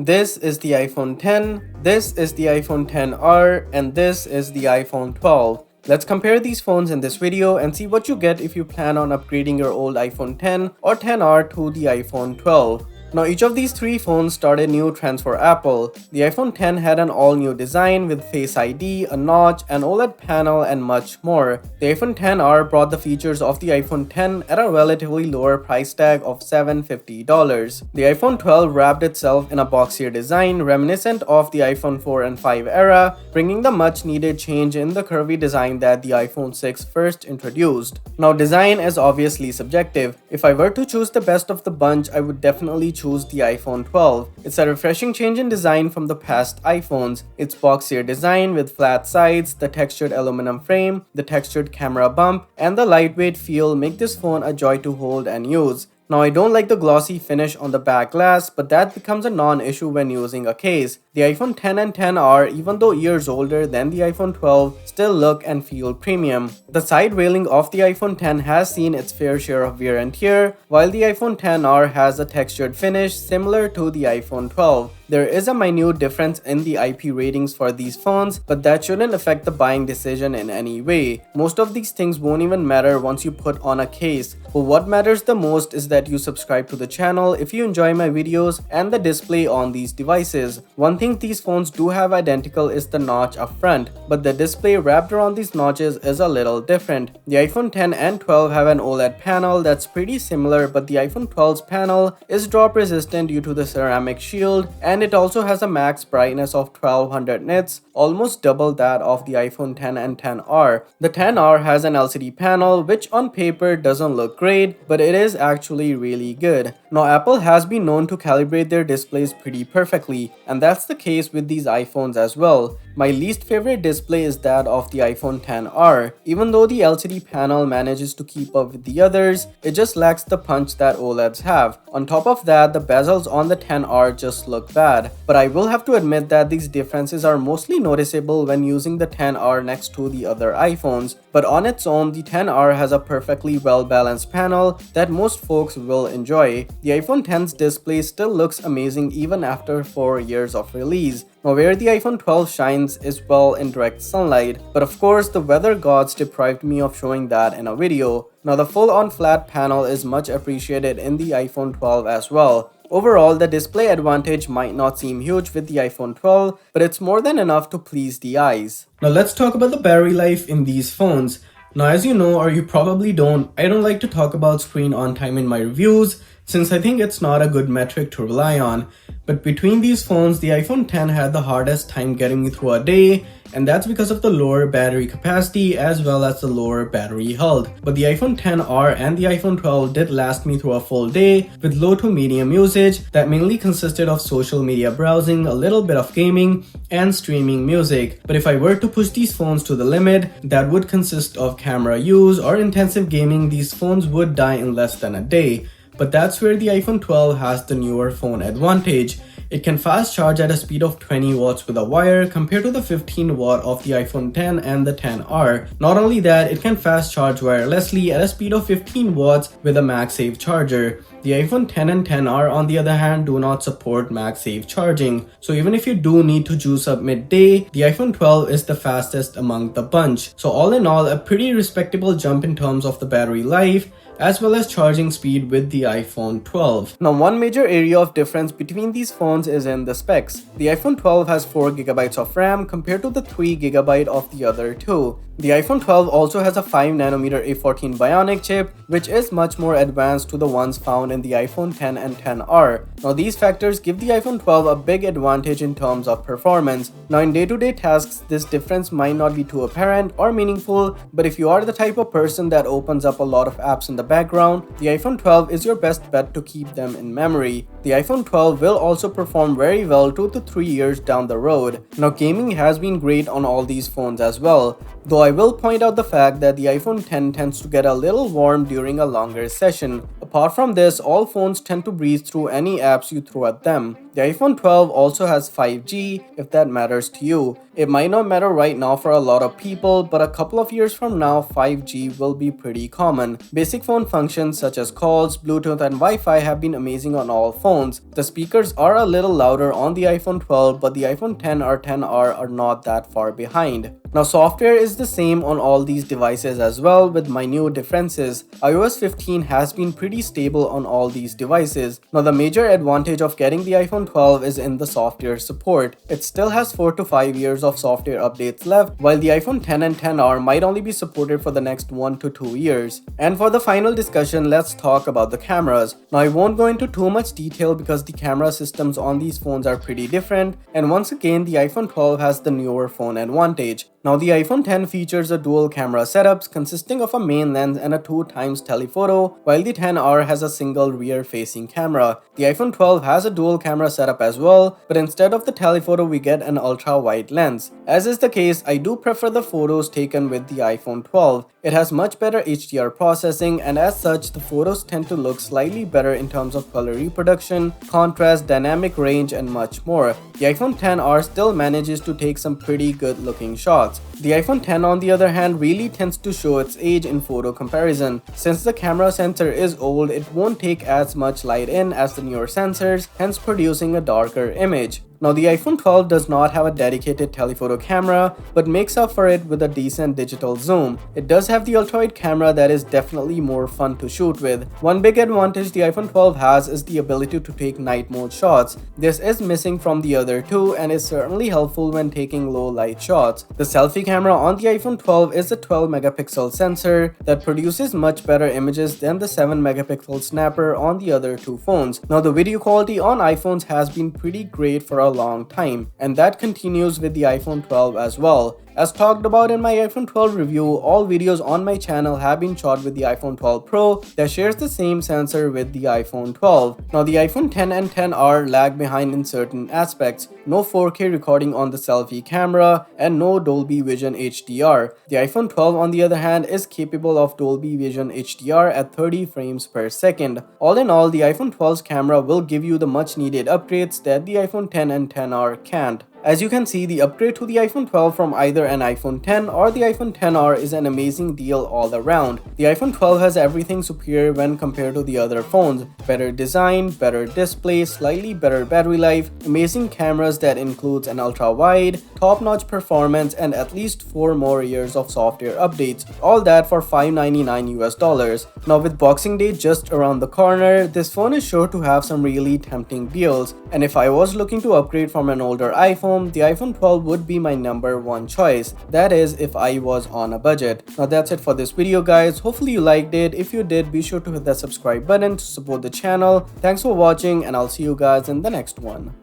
This is the iPhone 10, this is the iPhone XR, and this is the iPhone 12. Let's compare these phones in this video and see what you get if you plan on upgrading your old iPhone 10 or XR to the iPhone 12. Now each of these three phones started new trends for Apple. The iPhone 10 had an all-new design with Face ID, a notch, an OLED panel, and much more. The iPhone XR brought the features of the iPhone 10 at a relatively lower price tag of $750. The iPhone 12 wrapped itself in a boxier design reminiscent of the iPhone 4 and 5 era, bringing the much-needed change in the curvy design that the iPhone 6 first introduced. Now design is obviously subjective. If I were to choose the best of the bunch, I would definitely choose the iPhone 12. It's a refreshing change in design from the past iPhones. Its boxier design with flat sides, the textured aluminum frame, the textured camera bump, and the lightweight feel make this phone a joy to hold and use. Now I don't like the glossy finish on the back glass, but that becomes a non-issue when using a case. The iPhone 10 and XR, even though years older than the iPhone 12, still look and feel premium. The side railing of the iPhone 10 has seen its fair share of wear and tear, while the iPhone XR has a textured finish similar to the iPhone 12. There is a minute difference in the IP ratings for these phones, but that shouldn't affect the buying decision in any way. Most of these things won't even matter once you put on a case. But what matters the most is that you subscribe to the channel if you enjoy my videos and the display on these devices. One thing these phones do have identical is the notch up front, but the display wrapped around these notches is a little different. The iPhone 10 and 12 have an OLED panel that's pretty similar, but the iPhone 12's panel is drop resistant due to the ceramic shield, and it also has a max brightness of 1200 nits, almost double that of the iPhone 10 and XR. The XR has an LCD panel which on paper doesn't look great, but it is actually really good. Now Apple has been known to calibrate their displays pretty perfectly, and that's the case with these iPhones as well. My least favorite display is that of the iPhone XR. Even though the LCD panel manages to keep up with the others, it just lacks the punch that OLEDs have. On top of that, the bezels on the XR just look bad. But I will have to admit that these differences are mostly noticeable when using the XR next to the other iPhones. But on its own, the XR has a perfectly well-balanced panel that most folks will enjoy. The iPhone X's display still looks amazing even after 4 years of release. Now where the iPhone 12 shines is well in direct sunlight, but of course the weather gods deprived me of showing that in a video. Now the full-on flat panel is much appreciated in the iPhone 12 as well. Overall, the display advantage might not seem huge with the iPhone 12, but it's more than enough to please the eyes. Now let's talk about the battery life in these phones. Now as you know, or you probably don't, I don't like to talk about screen on time in my reviews, since I think it's not a good metric to rely on. But between these phones, the iPhone 10 had the hardest time getting me through a day, and that's because of the lower battery capacity as well as the lower battery health. But the iPhone XR and the iPhone 12 did last me through a full day with low to medium usage that mainly consisted of social media browsing, a little bit of gaming, and streaming music. But if I were to push these phones to the limit, that would consist of camera use or intensive gaming, these phones would die in less than a day. But that's where the iPhone 12 has the newer phone advantage. It can fast charge at a speed of 20 watts with a wire compared to the 15 watt of the iPhone 10 and the XR. Not only that, it can fast charge wirelessly at a speed of 15 watts with a MagSafe charger. The iPhone 10 and XR on the other hand do not support MagSafe charging. So even if you do need to juice up midday, the iPhone 12 is the fastest among the bunch. So all in all, a pretty respectable jump in terms of the battery life, as well as charging speed with the iPhone 12. Now one major area of difference between these phones is in the specs. The iPhone 12 has 4GB of RAM compared to the 3GB of the other two. The iPhone 12 also has a 5nm A14 Bionic chip, which is much more advanced to the ones found in the iPhone 10 and XR. Now these factors give the iPhone 12 a big advantage in terms of performance. Now in day-to-day tasks, this difference might not be too apparent or meaningful, but if you are the type of person that opens up a lot of apps in the background, the iPhone 12 is your best bet to keep them in memory. The iPhone 12 will also perform very well 2 to 3 years down the road. Now gaming has been great on all these phones as well, though I will point out the fact that the iPhone 10 tends to get a little warm during a longer session. A Apart from this, all phones tend to breeze through any apps you throw at them. The iPhone 12 also has 5G, if that matters to you. It might not matter right now for a lot of people, but a couple of years from now, 5G will be pretty common. Basic phone functions such as calls, Bluetooth, and Wi-Fi have been amazing on all phones. The speakers are a little louder on the iPhone 12, but the iPhone 10 or 10R are not that far behind. Now, software is the same on all these devices as well, with minute differences. iOS 15 has been pretty stable on all these devices. Now, the major advantage of getting the iPhone 12 is in the software support. It still has 4 to 5 years of software updates left, while the iPhone 10 and 10R might only be supported for the next 1 to 2 years. And for the final discussion, let's talk about the cameras. Now, I won't go into too much detail because the camera systems on these phones are pretty different, and once again, the iPhone 12 has the newer phone advantage. Now, the iPhone 10 features a dual camera setup consisting of a main lens and a 2x telephoto, while the 10R has a single rear-facing camera. The iPhone 12 has a dual camera setup as well, but instead of the telephoto, we get an ultra-wide lens. As is the case, I do prefer the photos taken with the iPhone 12. It has much better HDR processing, and as such, the photos tend to look slightly better in terms of color reproduction, contrast, dynamic range, and much more. The iPhone 10R still manages to take some pretty good looking shots. The iPhone 10 on the other hand really tends to show its age in photo comparison. Since the camera sensor is old, it won't take as much light in as the newer sensors, hence producing a darker image. Now, the iPhone 12 does not have a dedicated telephoto camera, but makes up for it with a decent digital zoom. It does have the ultrawide camera that is definitely more fun to shoot with. One big advantage the iPhone 12 has is the ability to take night mode shots. This is missing from the other two and is certainly helpful when taking low light shots. The selfie camera on the iPhone 12 is a 12 megapixel sensor that produces much better images than the 7 megapixel snapper on the other two phones. Now, the video quality on iPhones has been pretty great for a long time, and that continues with the iPhone 12 as well. As talked about in my iPhone 12 review, all videos on my channel have been shot with the iPhone 12 Pro that shares the same sensor with the iPhone 12. Now, the iPhone 10 and 10R lag behind in certain aspects. No 4K recording on the selfie camera and no Dolby Vision HDR. The iPhone 12 on the other hand is capable of Dolby Vision HDR at 30 frames per second. All in all, the iPhone 12's camera will give you the much needed upgrades that the iPhone 10 and 10R can't. As you can see, the upgrade to the iPhone 12 from either an iPhone 10 or the iPhone 10R is an amazing deal all around. The iPhone 12 has everything superior when compared to the other phones. Better design, better display, slightly better battery life, amazing cameras that includes an ultra-wide, top-notch performance, and at least 4 more years of software updates. All that for $599 US. Now, with Boxing Day just around the corner, this phone is sure to have some really tempting deals. And if I was looking to upgrade from an older iPhone, the iPhone 12 would be my #1 choice. That is, if I was on a budget. Now, that's it for this video, guys. Hopefully you liked it. If you did, be sure to hit that subscribe button to support the channel. Thanks for watching, and I'll see you guys in the next one.